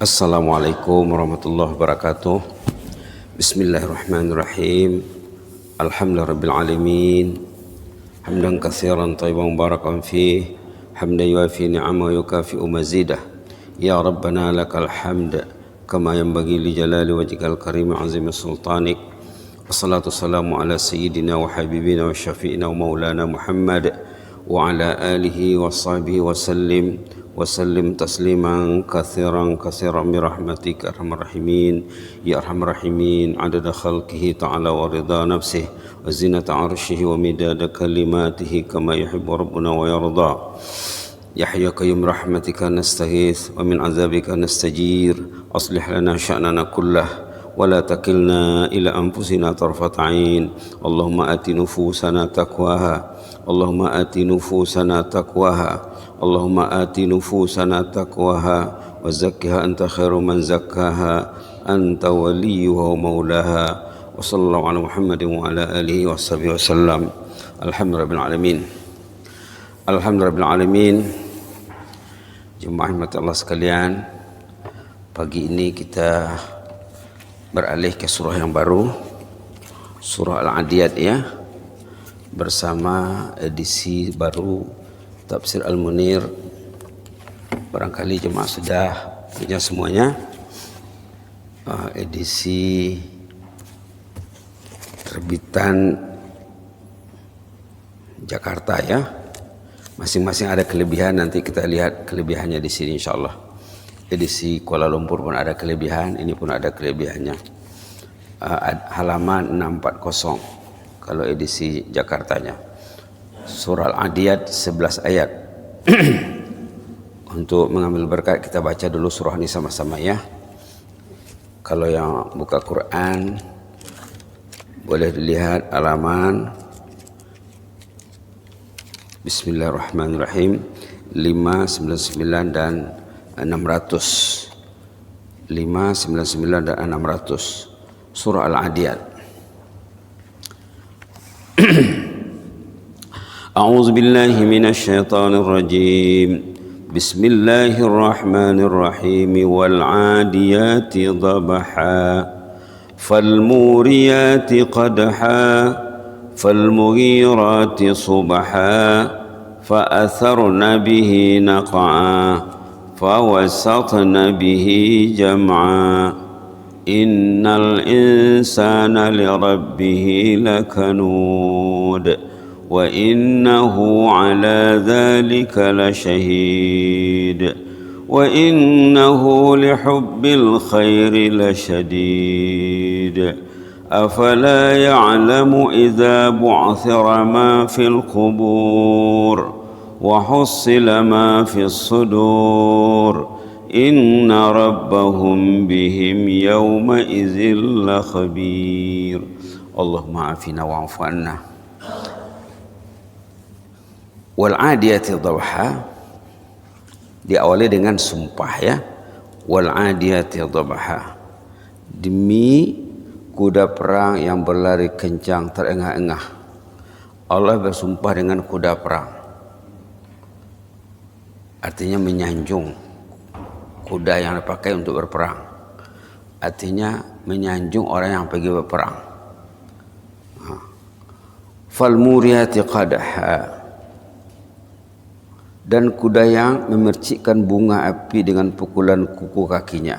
Assalamualaikum warahmatullahi wabarakatuh. Bismillahirrahmanirrahim. Alhamdulillahirabbil alamin. Hamdan katsiran thayyiban mubarakan fih. Hamdan yuafi ni'amahu wa yukafi'u mazidah. Ya Rabbana lakal hamd kama yanbaghi li jalali wajhikal karim azim sultanik. Wassalatu wassalamu ala sayyidina wa habibina wa syafi'ina wa maulana Muhammad wa ala alihi wa sahbihi wa sallim tasliman katsiran birahmatika arhamar rahimin ya arhamar rahimin adada khalqihi ta'ala wa ridha nafsihi wa zinata arshihi wa midada kalimatihi kama yuhibbu rabbuna wa yarda. Ya hayyu qayyum rahmatika nastaghith wa min azabika nastajir aslih lana sya'nana kullah wa la takilna ila anfusina tarfat ain. Allahumma ati nufusana taqwaha Allahumma ati nufusana taqwaha Allahumma ati nufusana taqwaha wa zakkiha anta khairu man zakkaha anta waliyuha wa maulaha wa sallallahu ala Muhammadin wa ala alihi wa sahbihi wasallam. Alhamdulillahirabbil alamin. Alhamdulillahirabbil alamin. Jemaah rahmat Allah sekalian, pagi ini kita beralih ke surah yang baru, surah Al-Adiyat ya, bersama edisi baru Tafsir Al-Munir. Barangkali jemaah sudah punya semuanya, edisi terbitan Jakarta ya. Masing-masing ada kelebihan, nanti kita lihat kelebihannya di sini insyaallah. Edisi Kuala Lumpur pun ada kelebihan, ini pun ada kelebihannya. Halaman 640 kalau edisi Jakartanya. Surah Al-Adiyat 11 ayat. Untuk mengambil berkat kita baca dulu surah ini sama-sama ya. Kalau yang buka Quran boleh dilihat halaman Bismillahirrahmanirrahim 599 dan 600. 599 dan 600 surah Al-Adiyat. A'udzu billahi minasy syaithanir rajim. Bismillahirrahmanirrahim. Wal 'adiyati dhabha fal muriyati qadha fal mughirati subha fa atharna bihi naq'a fa wasatna bihi jam'a innal insana li rabbih lakanud wa innahu ala dhalika lashahid wa innahu lihubbil khairi lashadid afala ya'lamu idza bu'thira ma fil qubur wa hussila ma fis sudur inna rabbahum bihim yawma idzil lakhabir. Allahumma afina wa'fu anna. Wal 'adiyati dhabha, diawali dengan sumpah ya. Wal 'adiyati dhabha, demi kuda perang yang berlari kencang terengah-engah. Allah bersumpah dengan kuda perang, artinya menyanjung kuda yang dipakai untuk berperang, artinya menyanjung orang yang pergi berperang. Fal muriyati qadha, dan kuda yang memercikkan bunga api dengan pukulan kuku kakinya.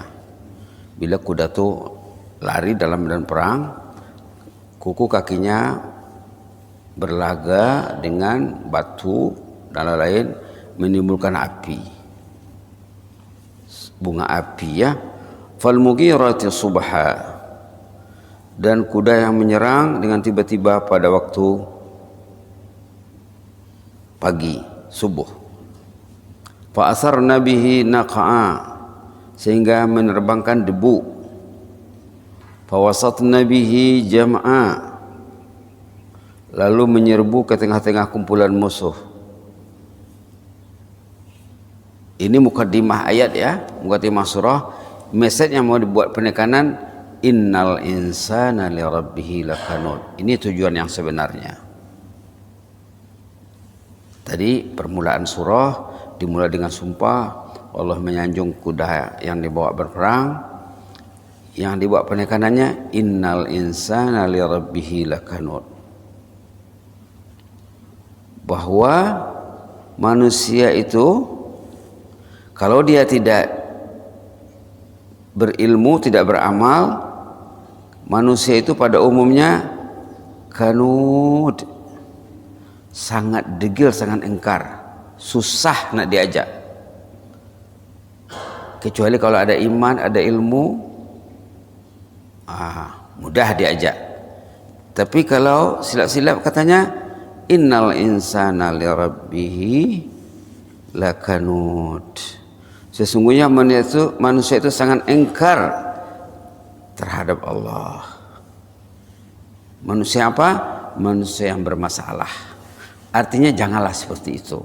Bila kuda itu lari dalam medan perang, kuku kakinya berlaga dengan batu dan lain-lain menimbulkan api, bunga api ya. Fal mughirati subha, dan kuda yang menyerang dengan tiba-tiba pada waktu pagi subuh. Fa asarna bihi naq'a, sehingga menerbangkan debu. Fa wasatna bihi jam'a, lalu menyerbu ke tengah-tengah kumpulan musuh. Ini mukaddimah ayat ya, mukaddimah surah. Message yang mau dibuat penekanan, innal insana li rabbih lakanud. Ini tujuan yang sebenarnya. Tadi permulaan surah dimulai dengan sumpah, Allah menyanjung kuda yang dibawa berperang, yang dibawa penekanannya innal insana li rabbih lakanud, bahwa manusia itu kalau dia tidak berilmu, tidak beramal, manusia itu pada umumnya kanud, sangat degil, sangat engkar, susah nak diajak. Kecuali kalau ada iman, ada ilmu, mudah diajak. Tapi kalau silap-silap katanya innal insana li rabbih lakanud, sesungguhnya manusia itu sangat engkar terhadap Allah. Manusia apa? Manusia yang bermasalah. Artinya janganlah seperti itu.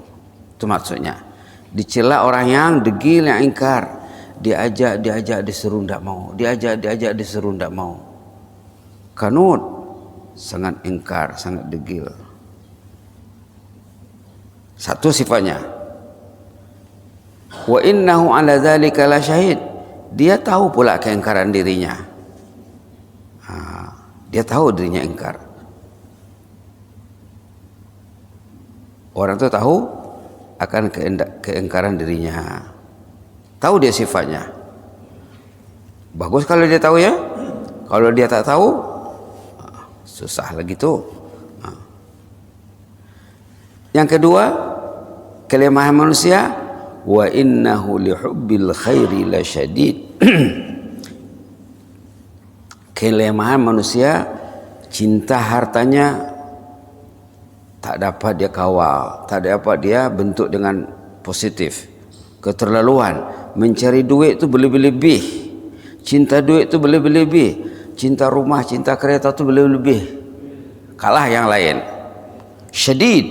Itu maksudnya. Dicela orang yang degil, yang engkar. Diajak disuruh tidak mau. Diajak disuruh tidak mau. Kanud, sangat engkar, sangat degil. Satu sifatnya. Wa innahu ala dzalika lasyahid. Dia tahu pula keengkaran dirinya. Dia tahu dirinya engkar. Orang itu tahu akan keengkaran dirinya. Tahu dia sifatnya. Bagus kalau dia tahu ya. Kalau dia tak tahu, susah lagi tuh. Yang kedua, kelemahan manusia, wa innahu lihubbil khairi lasyadid. Kelemahan manusia, cinta hartanya tak dapat dia kawal, tak dapat dia bentuk dengan positif. Keterlaluan, mencari duit itu berlebih-lebih, cinta duit itu berlebih-lebih, cinta rumah, cinta kereta itu berlebih-lebih, kalah yang lain. Syadid,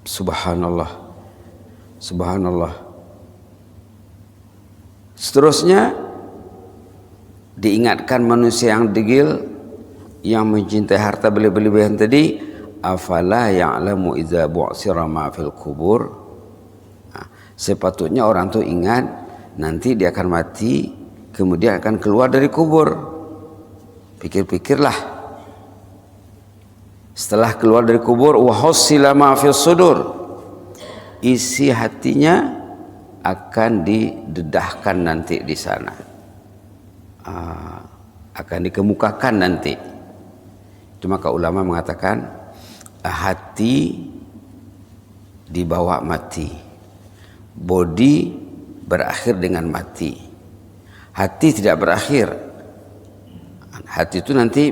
subhanallah. Subhanallah. Seterusnya diingatkan manusia yang degil, yang mencintai harta berlebihan tadi, afala ya'lamu idza bu'sira ma fil kubur. Sepatutnya orang tu ingat nanti dia akan mati, kemudian akan keluar dari kubur. Pikir-pikirlah. Setelah keluar dari kubur, wa hussila ma fis sudur, isi hatinya akan didedahkan nanti di sana, akan dikemukakan nanti. Itu maka ulama mengatakan hati dibawa mati, body berakhir dengan mati. Hati tidak berakhir. Hati itu nanti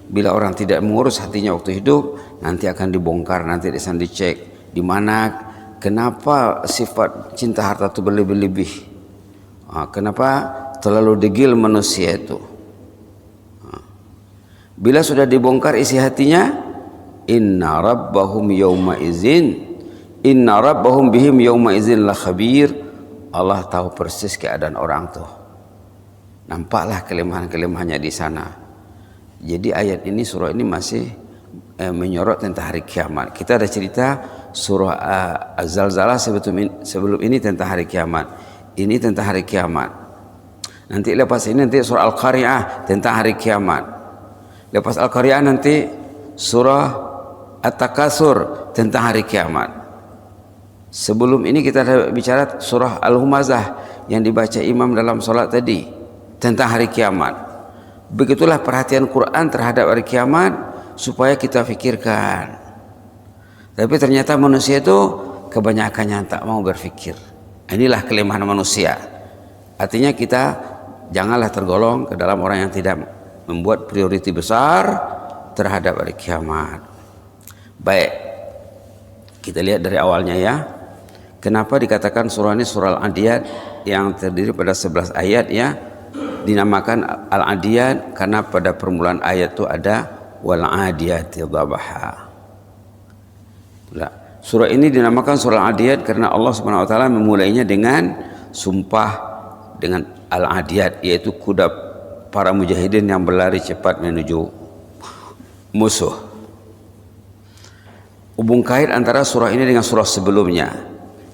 bila orang tidak mengurus hatinya waktu hidup, nanti akan dibongkar, nanti di sana dicek di mana. Kenapa sifat cinta harta itu berlebih-lebih? Kenapa terlalu degil manusia itu? Bila sudah dibongkar isi hatinya, inna rabbahum bihim yawma izin la khabir. Allah tahu persis keadaan orang tuh. Nampaklah kelemahan-kelemahannya di sana. Jadi ayat ini, surah ini masih menyorot tentang hari kiamat. Kita ada cerita surah Az-Zalzalah sebelum ini tentang hari kiamat. Ini tentang hari kiamat. Nanti lepas ini nanti surah Al-Qari'ah tentang hari kiamat. Lepas Al-Qari'ah nanti surah At-Takatsur tentang hari kiamat. Sebelum ini kita ada bicara surah Al-Humazah yang dibaca imam dalam solat tadi tentang hari kiamat. Begitulah perhatian Quran terhadap hari kiamat supaya kita fikirkan. Tapi ternyata manusia itu kebanyakannya tak mau berfikir. Inilah kelemahan manusia. Artinya kita janganlah tergolong ke dalam orang yang tidak membuat prioriti besar terhadap hari kiamat. Baik, kita lihat dari awalnya ya. Kenapa dikatakan surah ini surah Al-Adiyat yang terdiri pada 11 ayat ya. Dinamakan Al-Adiyat karena pada permulaan ayat itu ada wal-adiyati dhabaha. Surah ini dinamakan surah Al-Adiyat karena Allah Subhanahu wa taala memulainya dengan sumpah dengan Al-Adiyat, yaitu kuda para mujahidin yang berlari cepat menuju musuh. hubung kait antara surah ini dengan surah sebelumnya.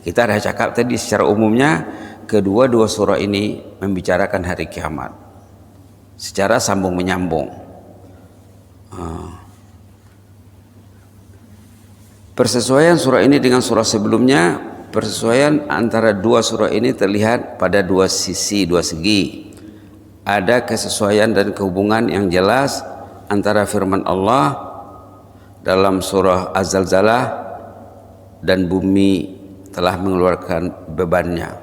Kita dah cakap tadi secara umumnya kedua-dua surah ini membicarakan hari kiamat secara sambung menyambung. Persesuaian surah ini dengan surah sebelumnya, persesuaian antara dua surah ini terlihat pada dua sisi, dua segi. Ada kesesuaian dan kehubungan yang jelas antara firman Allah dalam surah Az-Zalzalah dan bumi telah mengeluarkan bebannya.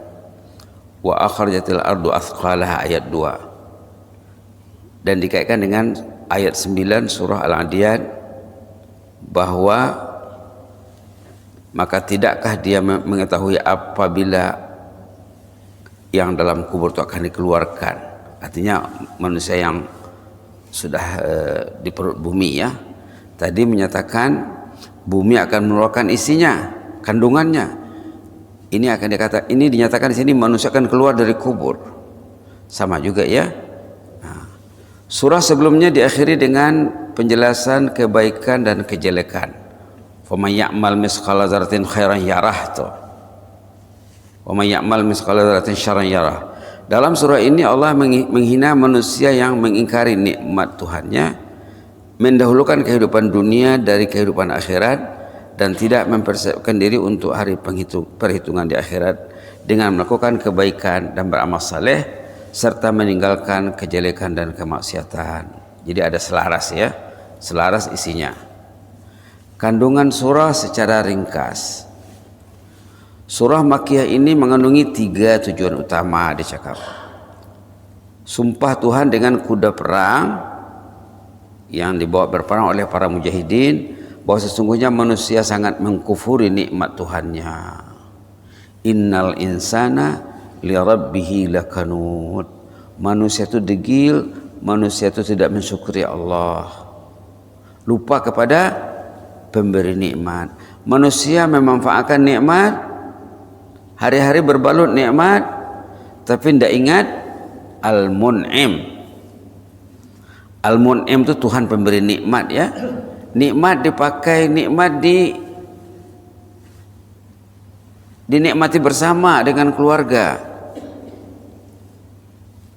Wa akhrajatil ardu athqalaha ayat 2. Dan dikaitkan dengan ayat 9 surah Al-Adiyat bahwa maka tidakkah dia mengetahui apabila yang dalam kubur itu akan dikeluarkan. Artinya manusia yang sudah di perut bumi ya. Tadi menyatakan bumi akan mengeluarkan isinya, kandungannya. Ini dinyatakan di sini manusia akan keluar dari kubur. Sama juga ya. Surah sebelumnya diakhiri dengan penjelasan kebaikan dan kejelekan. Faman ya'mal misqala dzarratin khairan yarah. Wa may ya'mal misqala dzarratin syarran yarah. Dalam surah ini Allah menghina manusia yang mengingkari nikmat Tuhannya, mendahulukan kehidupan dunia dari kehidupan akhirat, dan tidak mempersiapkan diri untuk hari perhitungan di akhirat dengan melakukan kebaikan dan beramal saleh serta meninggalkan kejelekan dan kemaksiatan. Jadi ada selaras ya, selaras isinya. Kandungan surah secara ringkas. Surah Makkiyah ini mengandungi 3 tujuan utama dicakap. Sumpah Tuhan dengan kuda perang yang dibawa berperang oleh para mujahidin, bahwa sesungguhnya manusia sangat mengkufuri nikmat Tuhannya. Innal insana li rabbihi lakanud. Manusia itu degil, manusia itu tidak mensyukuri Allah, lupa kepada pemberi nikmat. Manusia memanfaatkan nikmat, hari-hari berbalut nikmat, tapi tidak ingat Al-Mun'im. Al-Mun'im itu Tuhan pemberi nikmat ya. Nikmat dipakai, nikmat dinikmati bersama dengan keluarga,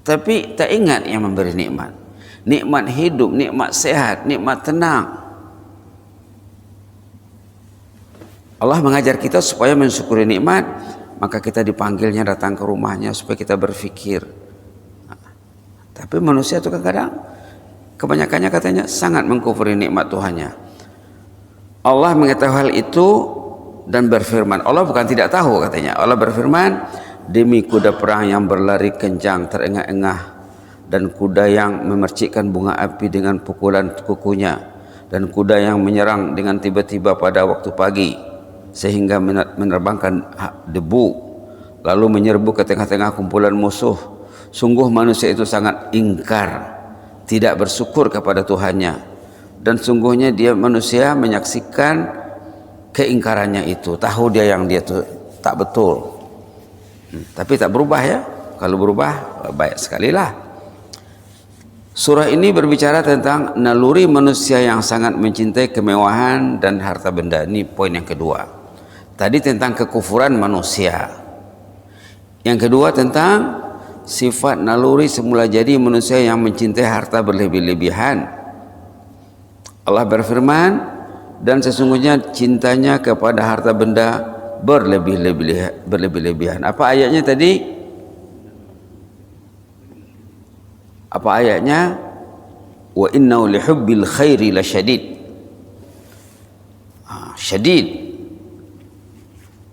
tapi tak ingat yang memberi nikmat. Nikmat hidup, nikmat sehat, nikmat tenang. Allah mengajar kita supaya mensyukuri nikmat, maka kita dipanggilnya datang ke rumahnya supaya kita berfikir. Tapi manusia itu kadang-kadang kebanyakannya katanya sangat mengkufuri nikmat Tuhannya. Allah mengetahui hal itu dan berfirman. Allah bukan tidak tahu katanya. Allah berfirman, demi kuda perang yang berlari kencang terengah-engah dan kuda yang memercikkan bunga api dengan pukulan kukunya dan kuda yang menyerang dengan tiba-tiba pada waktu pagi sehingga menerbangkan debu lalu menyerbu ke tengah-tengah kumpulan musuh. Sungguh manusia itu sangat ingkar, tidak bersyukur kepada Tuhannya, dan sungguhnya dia manusia menyaksikan keingkarannya itu, tahu dia yang dia itu tak betul, tapi tak berubah ya. Kalau berubah baik sekali lah. Surah ini berbicara tentang naluri manusia yang sangat mencintai kemewahan dan harta benda. Ini poin yang kedua. Tadi tentang kekufuran manusia. Yang kedua tentang sifat naluri semula jadi manusia yang mencintai harta berlebih-lebihan. Allah berfirman, dan sesungguhnya cintanya kepada harta benda berlebih-lebihan. Apa ayatnya tadi? Apa ayatnya? Wa innahu lihubbil khairi lasyadid. Syadid.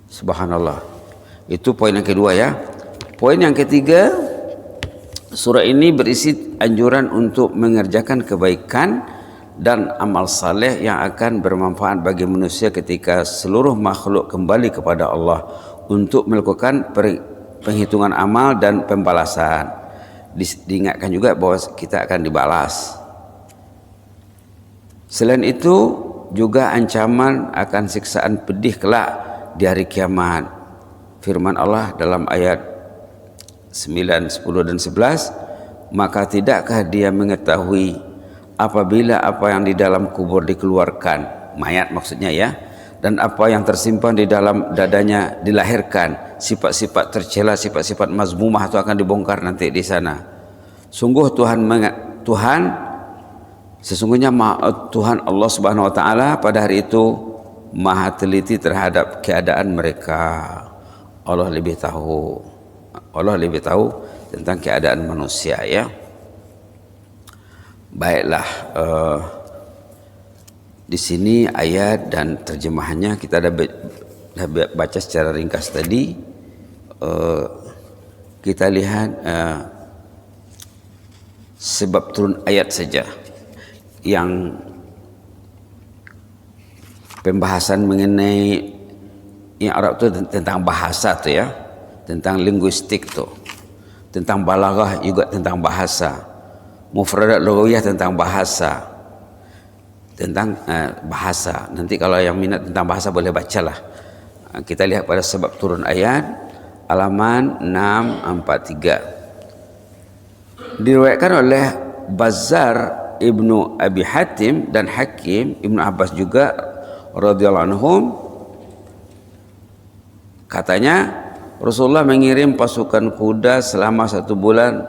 Subhanallah. Itu poin yang kedua ya. Poin yang ketiga, surah ini berisi anjuran untuk mengerjakan kebaikan dan amal saleh yang akan bermanfaat bagi manusia ketika seluruh makhluk kembali kepada Allah untuk melakukan penghitungan amal dan pembalasan. Diingatkan juga bahwa kita akan dibalas. Selain itu juga ancaman akan siksaan pedih kelak di hari kiamat. Firman Allah dalam ayat 9, 10 dan 11, maka tidakkah dia mengetahui apabila apa yang di dalam kubur dikeluarkan, mayat maksudnya ya, dan apa yang tersimpan di dalam dadanya dilahirkan. Sifat-sifat tercela, sifat-sifat mazmumah itu akan dibongkar nanti di sana. Sungguh sesungguhnya Tuhan Allah Subhanahu wa taala pada hari itu maha teliti terhadap keadaan mereka. Allah lebih tahu tentang keadaan manusia, ya. Baiklah, di sini ayat dan terjemahannya kita dah baca secara ringkas tadi. Kita lihat sebab turun ayat saja, yang pembahasan mengenai yang Arab itu tentang bahasa tu, ya, tentang linguistik tu, tentang balaghah juga tentang bahasa, mufradat lughawiyah tentang bahasa. Nanti kalau yang minat tentang bahasa boleh bacalah. Kita lihat pada sebab turun ayat halaman 643. Diriwayatkan oleh Bazzar Ibnu Abi Hatim dan Hakim Ibnu Abbas juga radhiyallahu anhum, katanya Rasulullah mengirim pasukan kuda selama 1 bulan,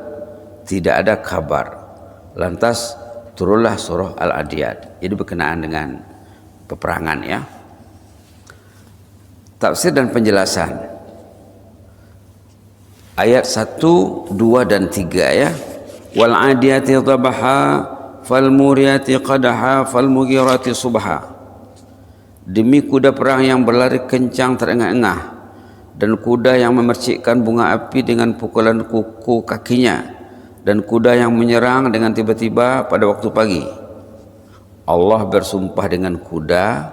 tidak ada kabar. Lantas turunlah surah Al-Adiyat. Jadi berkenaan dengan peperangan, ya. Tafsir dan penjelasan ayat 1, 2 dan 3, ya. Wal adiyati dhabaha fal muriyati qadaha fal mughirati subha. Demi kuda perang yang berlari kencang terengah-engah, dan kuda yang memercikkan bunga api dengan pukulan kuku kakinya, dan kuda yang menyerang dengan tiba-tiba pada waktu pagi. Allah bersumpah dengan kuda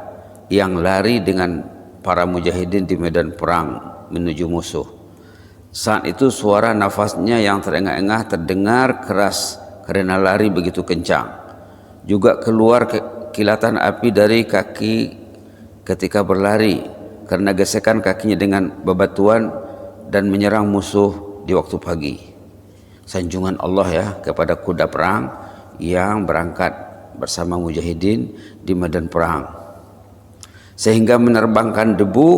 yang lari dengan para mujahidin di medan perang menuju musuh. Saat itu suara nafasnya yang terengah-engah terdengar keras karena lari begitu kencang. Juga keluar kilatan api dari kaki ketika berlari karena gesekan kakinya dengan bebatuan dan menyerang musuh di waktu pagi. Sanjungan Allah, ya, kepada kuda perang yang berangkat bersama mujahidin di medan perang, sehingga menerbangkan debu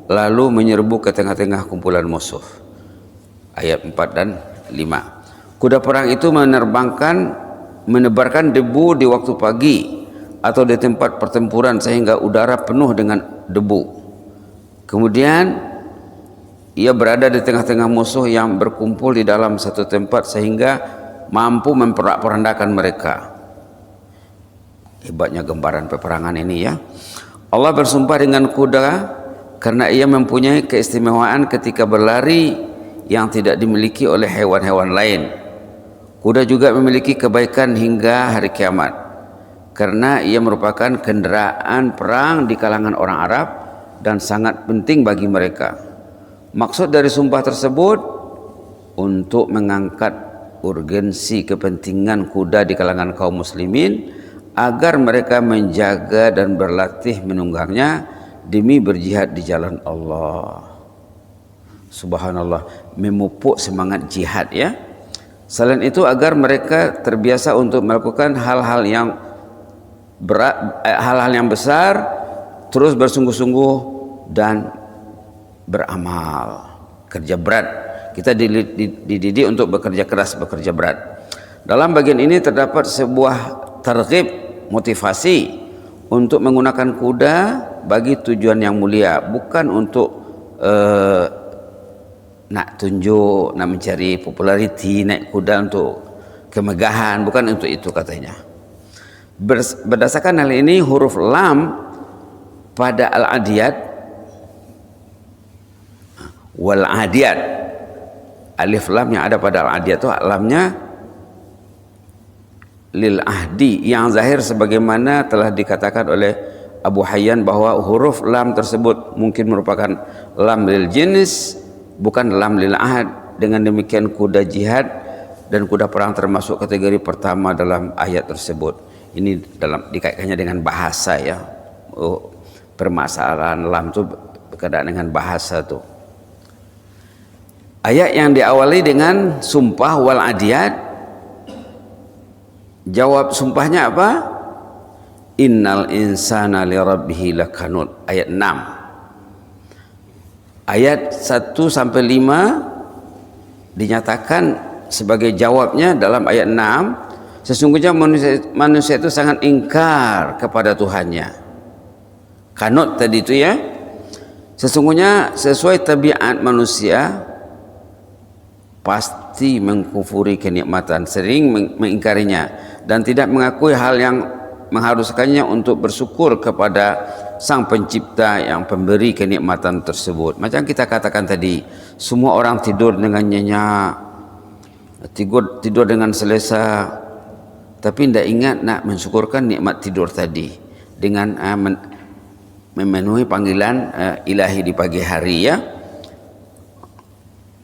lalu menyerbu ke tengah-tengah kumpulan musuh. Ayat 4 dan 5. Kuda perang itu menebarkan debu di waktu pagi atau di tempat pertempuran sehingga udara penuh dengan debu. Kemudian ia berada di tengah-tengah musuh yang berkumpul di dalam satu tempat sehingga mampu memporak-porandakan mereka. Hebatnya gambaran peperangan ini, ya. Allah bersumpah dengan kuda karena ia mempunyai keistimewaan ketika berlari yang tidak dimiliki oleh hewan-hewan lain. Kuda juga memiliki kebaikan hingga hari kiamat karena ia merupakan kendaraan perang di kalangan orang Arab dan sangat penting bagi mereka. Maksud dari sumpah tersebut untuk mengangkat urgensi kepentingan kuda di kalangan kaum muslimin agar mereka menjaga dan berlatih menunggangnya demi berjihad di jalan Allah. Subhanallah, memupuk semangat jihad, ya. Selain itu agar mereka terbiasa untuk melakukan hal-hal yang berat, hal-hal yang besar, terus bersungguh-sungguh dan beramal, kerja berat. Kita dididik untuk bekerja keras, bekerja berat. Dalam bagian ini terdapat sebuah targhib, motivasi untuk menggunakan kuda bagi tujuan yang mulia, bukan untuk nak tunjuk, nak mencari populariti, naik kuda untuk kemegahan, bukan untuk itu katanya. Berdasarkan hal ini, huruf lam pada Al-Adiyat wal adiyat, alif lam yang ada pada al-adiyat itu lamnya lil ahdi, yang zahir sebagaimana telah dikatakan oleh Abu Hayyan bahwa huruf lam tersebut mungkin merupakan lam lil jenis, bukan lam lil ahad. Dengan demikian kuda jihad dan kuda perang termasuk kategori pertama dalam ayat tersebut. Ini dikaitkannya dengan bahasa, ya. Permasalahan lam itu berkaitan dengan bahasa tuh. Ayat yang diawali dengan sumpah wal adiyat, jawab sumpahnya apa? Innal insana lirabbih lakanut, ayat 6. Ayat 1 sampai 5 dinyatakan sebagai jawabnya dalam ayat 6, sesungguhnya manusia itu sangat ingkar kepada Tuhannya. Kanut tadi itu ya, sesungguhnya sesuai tabiat manusia pasti mengkufuri kenikmatan, sering mengingkarinya dan tidak mengakui hal yang mengharuskannya untuk bersyukur kepada Sang Pencipta yang pemberi kenikmatan tersebut. Macam kita katakan tadi, semua orang tidur dengan nyenyak, tidur dengan selesa, tapi tidak ingat nak mensyukurkan nikmat tidur tadi dengan memenuhi panggilan ilahi di pagi hari ya.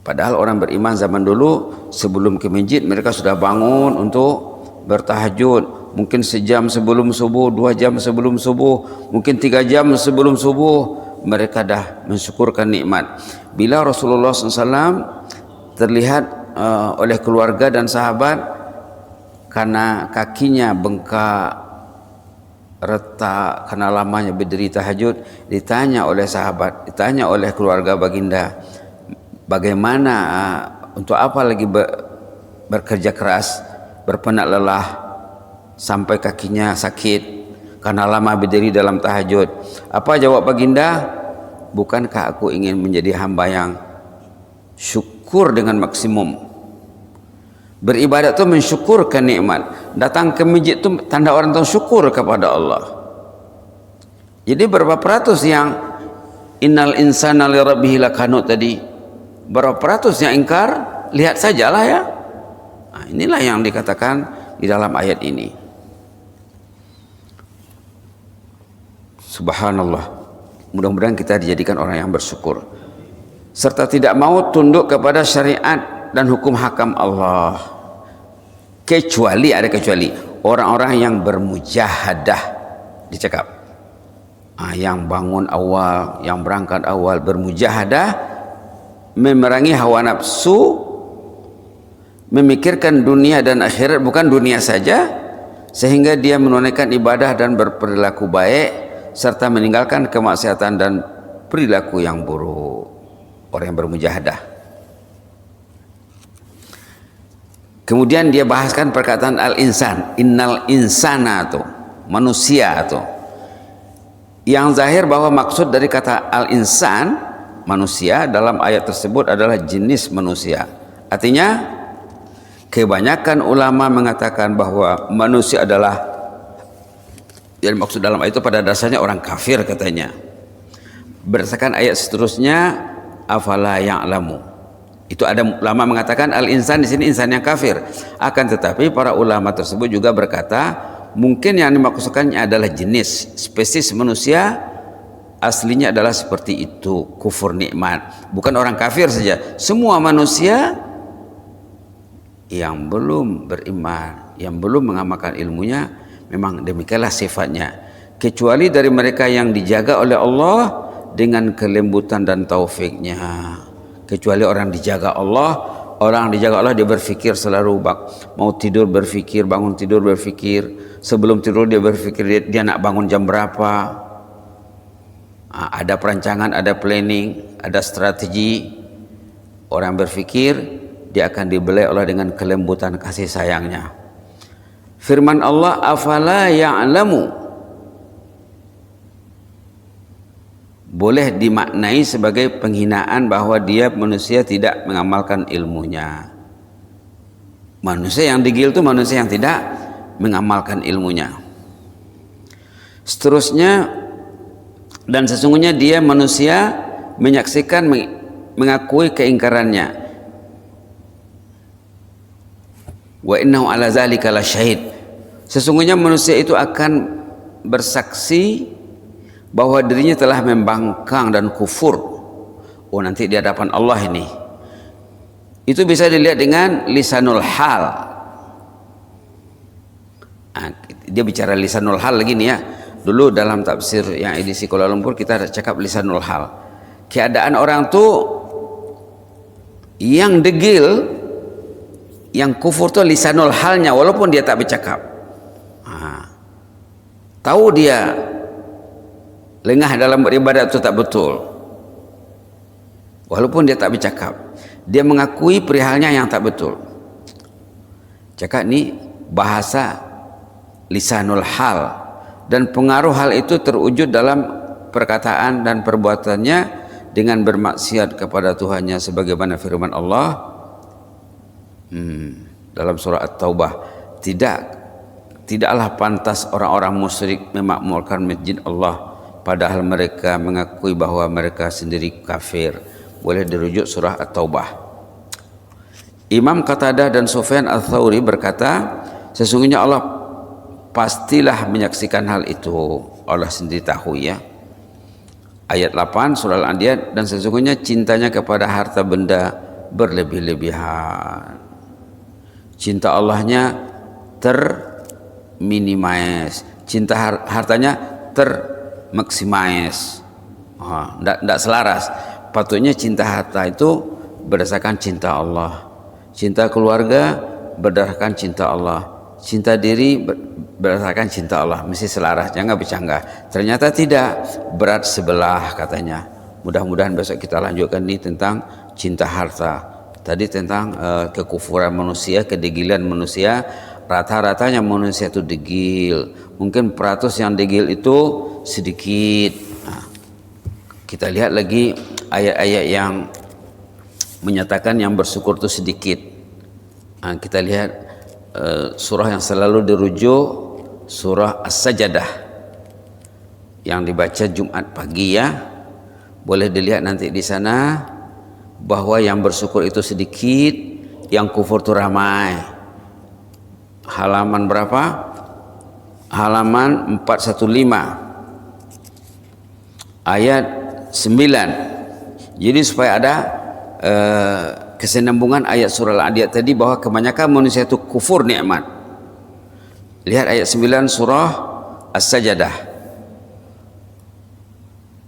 Padahal orang beriman zaman dulu sebelum ke masjid mereka sudah bangun untuk bertahajud, mungkin sejam sebelum subuh, 2 jam sebelum subuh, mungkin 3 jam sebelum subuh mereka dah mensyukurkan nikmat. Bila Rasulullah SAW terlihat oleh keluarga dan sahabat karena kakinya bengkak, retak karena lamanya berdiri tahajud, ditanya oleh sahabat, ditanya oleh keluarga baginda, bagaimana untuk apa lagi bekerja keras, berpenat lelah sampai kakinya sakit karena lama berdiri dalam tahajud. Apa jawab baginda? Bukankah aku ingin menjadi hamba yang syukur dengan maksimum? Beribadat itu mensyukurkan nikmat. Datang ke masjid itu tanda orang tahu syukur kepada Allah. Jadi berapa peratus yang innal insana lirabbih lakanut tadi? Berapa peratus yang ingkar? Lihat sajalah ya. Nah, inilah yang dikatakan di dalam ayat ini. Subhanallah. Mudah-mudahan kita dijadikan orang yang bersyukur serta tidak mau tunduk kepada syariat dan hukum hakam Allah, kecuali orang-orang yang bermujahadah dicakap. Yang bangun awal, yang berangkat awal bermujahadah, memerangi hawa nafsu, memikirkan dunia dan akhirat, bukan dunia saja, sehingga dia menunaikan ibadah dan berperilaku baik serta meninggalkan kemaksiatan dan perilaku yang buruk. Orang yang bermujahadah. Kemudian dia bahaskan perkataan al-insan, innal insana tuh, manusia tuh. Yang zahir bahwa maksud dari kata al-insan, manusia, dalam ayat tersebut adalah jenis manusia. Artinya kebanyakan ulama mengatakan bahwa manusia adalah, yang maksud dalam ayat itu pada dasarnya orang kafir katanya. Berdasarkan ayat seterusnya, afala ya'lamu. Itu ada ulama mengatakan al-insan di sini insan yang kafir. Akan tetapi para ulama tersebut juga berkata, mungkin yang dimaksudkannya adalah jenis, spesies manusia aslinya adalah seperti itu, kufur nikmat. Bukan orang kafir saja, semua manusia yang belum beriman, yang belum mengamalkan ilmunya, memang demikianlah sifatnya. Kecuali dari mereka yang dijaga oleh Allah dengan kelembutan dan taufiknya. Kecuali orang dijaga Allah dia berfikir selalu, mau tidur berfikir, bangun tidur berfikir, sebelum tidur dia berfikir dia nak bangun jam berapa. Ada perancangan, ada planning, ada strategi. Orang berfikir, dia akan dibelai Allah dengan kelembutan kasih sayangnya. Firman Allah, afala ya'lamu, boleh dimaknai sebagai penghinaan bahwa dia manusia tidak mengamalkan ilmunya. Manusia yang digil itu manusia yang tidak mengamalkan ilmunya. Seterusnya, dan sesungguhnya dia manusia menyaksikan, mengakui keingkarannya. Wa innahu ala zalika lasyahid. Sesungguhnya manusia itu akan bersaksi bahwa dirinya telah membangkang dan kufur. Nanti di hadapan Allah ini. Itu bisa dilihat dengan lisanul hal. Dia bicara lisanul hal lagi nih ya. Dulu dalam tafsir yang edisi Kuala Lumpur kita cakap lisanul hal. Keadaan orang tuh yang degil, yang kufur tuh lisanul halnya, walaupun dia tak bercakap. tahu dia lengah dalam beribadat itu tak betul, walaupun dia tak bercakap, dia mengakui perihalnya yang tak betul. Cakap ni bahasa lisanul hal, dan pengaruh hal itu terwujud dalam perkataan dan perbuatannya dengan bermaksiat kepada Tuhannya, sebagaimana firman Allah dalam surah At-Taubah, tidaklah pantas orang-orang musyrik memakmurkan masjid Allah padahal mereka mengakui bahwa mereka sendiri kafir. Boleh dirujuk surah At-Taubah. Imam Qatadah dan Sufyan Ats-Tsauri berkata, sesungguhnya Allah pastilah menyaksikan hal itu, Allah sendiri tahu ya. Ayat 8 surah Al-Anbiya, dan sesungguhnya cintanya kepada harta benda berlebih-lebihan. Cinta Allahnya terminimize, cinta hartanya termaksimais. Tidak selaras. Patutnya cinta harta itu berdasarkan cinta Allah, cinta keluarga berdasarkan cinta Allah, cinta diri berdasarkan cinta Allah, mesti selaras, jangan bercanggah. Ternyata tidak, berat sebelah katanya. Mudah-mudahan besok kita lanjutkan ini tentang cinta harta. Tadi tentang kekufuran manusia, kedegilan manusia. Rata-ratanya manusia itu degil, mungkin peratus yang degil itu sedikit. Kita lihat lagi ayat-ayat yang menyatakan yang bersyukur itu sedikit. Kita lihat surah yang selalu dirujuk, surah As-Sajdah yang dibaca Jumat pagi ya. Boleh dilihat nanti di sana bahwa yang bersyukur itu sedikit, yang kufur itu ramai. Halaman berapa? Halaman 415 ayat 9. Jadi supaya ada kesinambungan ayat surah Al-Adiyat tadi, bahwa kebanyakan manusia itu kufur nikmat. Lihat ayat 9 surah As-Sajdah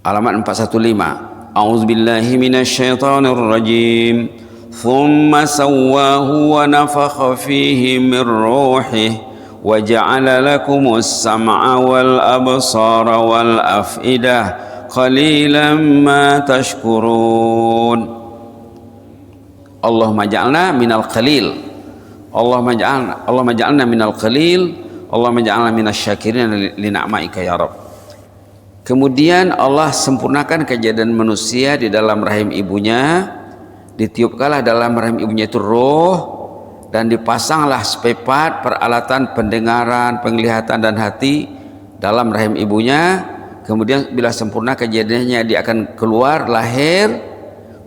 halaman 415. A'udzubillahi minasyaitonir rajim. Thumma sawwahu wa nafakha fihi min ruhihi wa ja'ala lakumus sam'a wal absara wal af'idah qalilan ma tashkurun. Allahumma ja'alna minal qalil, Allahumma ja'alna minal qalil, Allahumma ja'alna minasy syakirin li ni'maika ya Rabb. Kemudian Allah sempurnakan kejadian manusia di dalam rahim ibunya, ditiupkanlah dalam rahim ibunya itu roh, dan dipasanglah spare part, peralatan pendengaran, penglihatan dan hati dalam rahim ibunya. Kemudian bila sempurna kejadiannya, dia akan keluar lahir.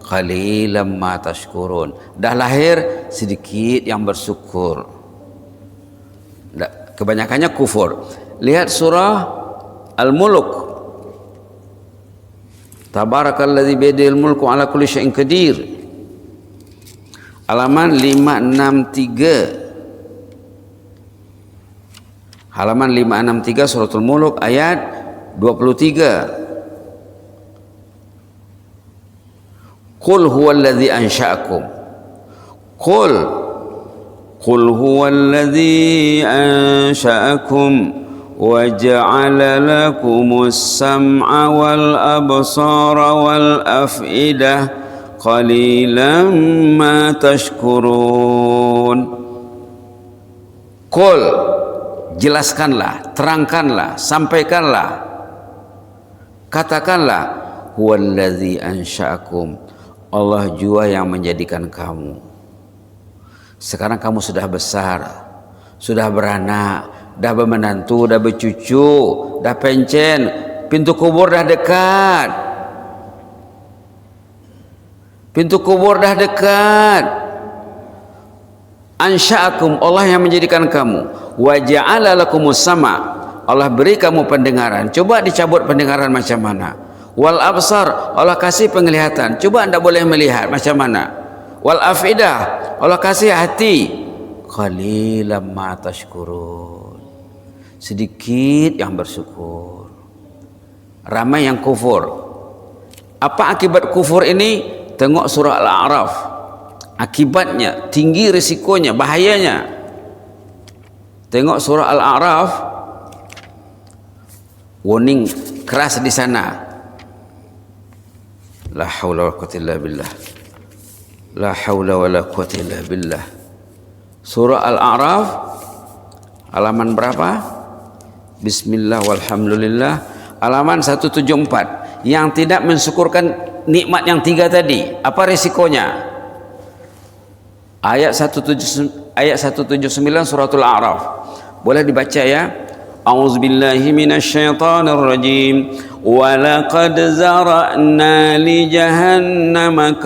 Qalilan ma tashkurun, dah lahir sedikit yang bersyukur, kebanyakannya kufur. Lihat surah Al-Mulk, Tabarakalladzi biyadihil mulku ala kulli syai'in qadir, halaman 563. Halaman 563 suratul Mulk ayat 23. Qul huwallazi ansha'akum, Qul huwallazi ansha'akum wa ja'ala lakumus sam'a wal absara wal af'idah qalilan ma tashkurun. Qul, jelaskanlah, terangkanlah, sampaikanlah, katakanlah, huwallazi ansha'akum, Allah jua yang menjadikan kamu. Sekarang kamu sudah besar, sudah beranak, dah bermenantu, dah bercucu, dah pencen, pintu kubur dah dekat, pintu kubur dah dekat. Ansha'akum, Allah yang menjadikan kamu. Wa ja'ala lakumus sama', Allah beri kamu pendengaran. Coba dicabut pendengaran macam mana? Wal absar, Allah kasih penglihatan. Coba anda boleh melihat macam mana? Wal afidah, Allah kasih hati. Qalilan ma tashkurun, sedikit yang bersyukur, ramai yang kufur. Apa akibat kufur ini? Tengok surah Al-A'raf, akibatnya tinggi, risikonya, bahayanya. Tengok surah Al-A'raf warning keras di sana. La haula wala quwwata illa billah. La haula wala quwwata illa billah. Surah Al-A'raf halaman berapa? Bismillah walhamdulillah, halaman 174. Yang tidak mensyukurkan nikmat yang 3 tadi, apa resikonya? Ayat 179 suratul A'raf. Boleh dibaca ya? A'udzubillahi minasyaitonir rajim. Wa laqad zara'na li jahannama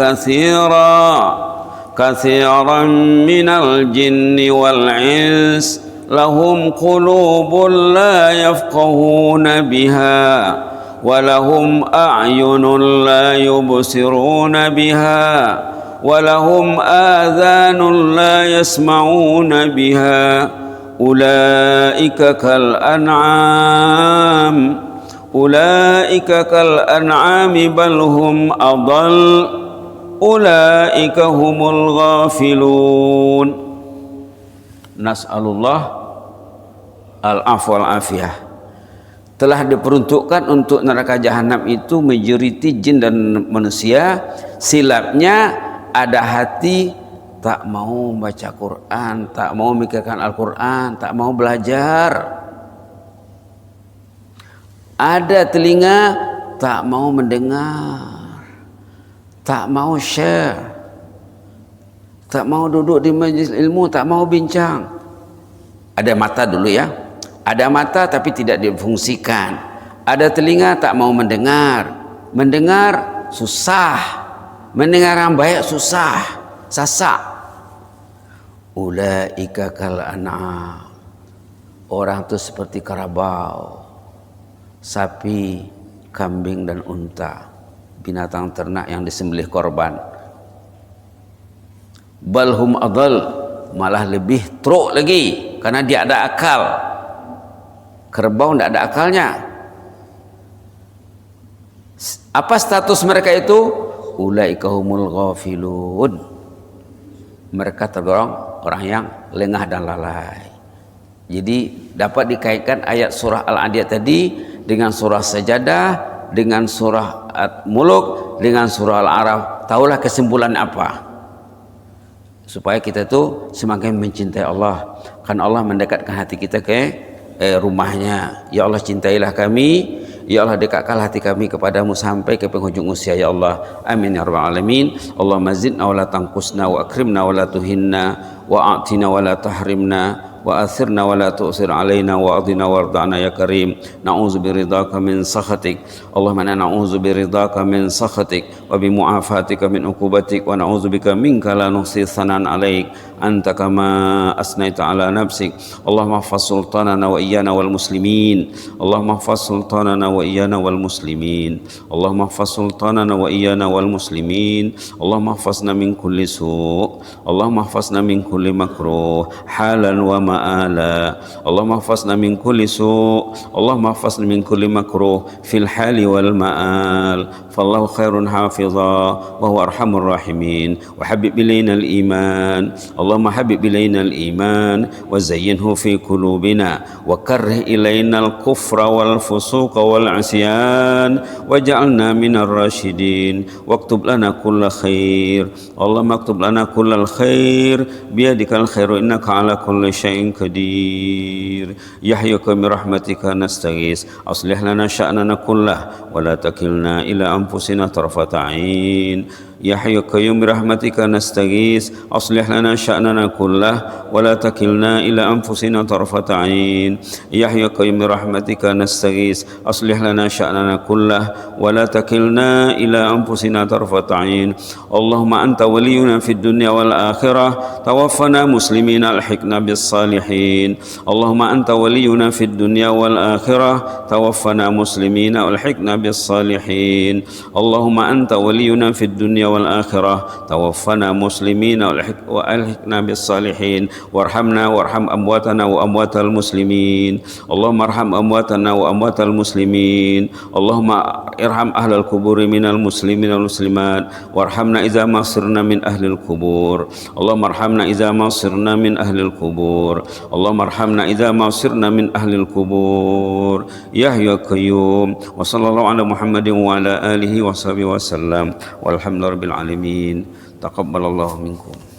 katsiran minal jinni wal ins lahum qulubun la yafqahuna biha wa lahum a'yunun la yubsiruna biha wa lahum adhanun la yasma'una biha ulaika kal an'ami bal hum adall ulaika humul ghafilun. Nas'alullah al-afwa wal afiyah. Telah diperuntukkan untuk neraka jahanam itu majoriti jin dan manusia. Silapnya ada hati tak mau baca Quran, tak mau mikirkan Al-Quran, tak mau belajar. Ada telinga tak mau mendengar, tak mau share, tak mau duduk di majlis ilmu, tak mau bincang. Ada mata dulu ya, ada mata tapi tidak difungsikan. Ada telinga tak mau mendengar, mendengar susah, mendengar yang baik susah, sasak. Ulaika kal an'am, orang itu seperti karabau, sapi, kambing dan unta, binatang ternak yang disembelih korban. Balhum adal, malah lebih teruk lagi karena dia ada akal. Kerbau tidak ada akalnya. Apa status mereka itu? Ulaika humul ghafilun, mereka tergolong orang yang lengah dan lalai. Jadi dapat dikaitkan ayat surah Al-Adiyat tadi dengan surah Sajadah, dengan surah At-Muluk, dengan surah Al-A'raf. Taulah kesimpulan apa? Supaya kita itu semakin mencintai Allah. Kan Allah mendekatkan hati kita ke rumahnya. Ya Allah, cintailah kami. Ya Allah, dekatkanlah hati kami kepadamu sampai ke penghujung usia ya Allah. Amin ya rabbal alamin. Allahumma zidna wa la tanqusna wa akrimna wa la tuhinna wa a'tina wa la tahrimna wa athirna wa la tu'sir alaina wa adina warda'na ya karim. Na'udzu biridhaka min sakhatik. Allahumma inna na'udzu biridhaka min sakhatik wa bi mu'afatika min uqubatik wa na'udzu bika minka la nuhsi thanan 'alaik anta kama asnaita 'ala nafsik. Allahumma ihfaz sultanana wa iyyana wal muslimin. Allahumma ihfaz sultanana wa iyyana wal muslimin. Allahumma ihfaz sultanana wa iyyana wal muslimin. Allahumma ihfazna min kulli su'. Allahumma ihfazna min kulli makruh halan wa ma'ala. Allahumma ihfazna min kulli su'. Allahumma ihfazna min kulli makruh fil hali wal ma'al. Fallahu khairun hafiza wa huwa arhamur rahimin. Wa habib ilayna al iman. Allahumma habib ilayna al iman wa zayyinhu fi qulubina wa karrih ilayna al kufra wal fusuqa wal asyan waj'alna minar rasyidin waktub lana kulla khair. Allahumma aktub lana kullal khair biyadikal khairu innaka ala kulli syai'in qadir. Ya hayyu bi rahmatika nastaghis aslih lana sya'nana kullah wa la takilna ila anfusina tarfata 'ain. Ya hayyu qayyum bi rahmatika nastaghis aslih lana sya'nana kullah wa la takilna ila anfusina tarfata 'ain. Ya hayyu qayyum bi rahmatika nastaghis aslih lana sya'nana kullah wa la takilna ila anfusina tarfata 'ain. Allahumma anta waliyuna fid dunya wal akhirah tawaffana muslimina alhiqna bis salihin. Allahumma anta waliyuna fid dunya wal akhirah tawaffana muslimina alhiqna bis salihin. Allahumma anta waliyuna fid dunya الدنيا والآخرة توفنا مسلمين وألحقنا بالصالحين وارحمنا وارحم أمواتنا وأموات المسلمين اللهم ارحم أمواتنا وأموات المسلمين اللهم ارحم أهل القبور من المسلمين والمسلمات وارحمنا إذا ما صرنا من أهل القبور اللهم ارحمنا إذا ما صرنا من أهل القبور اللهم ارحمنا إذا ما صرنا من أهل القبور يا حي يا قيوم وصلى الله على محمد وعلى آله وصحبه وسلم والحمد لله رب العالمين تقبل الله منكم.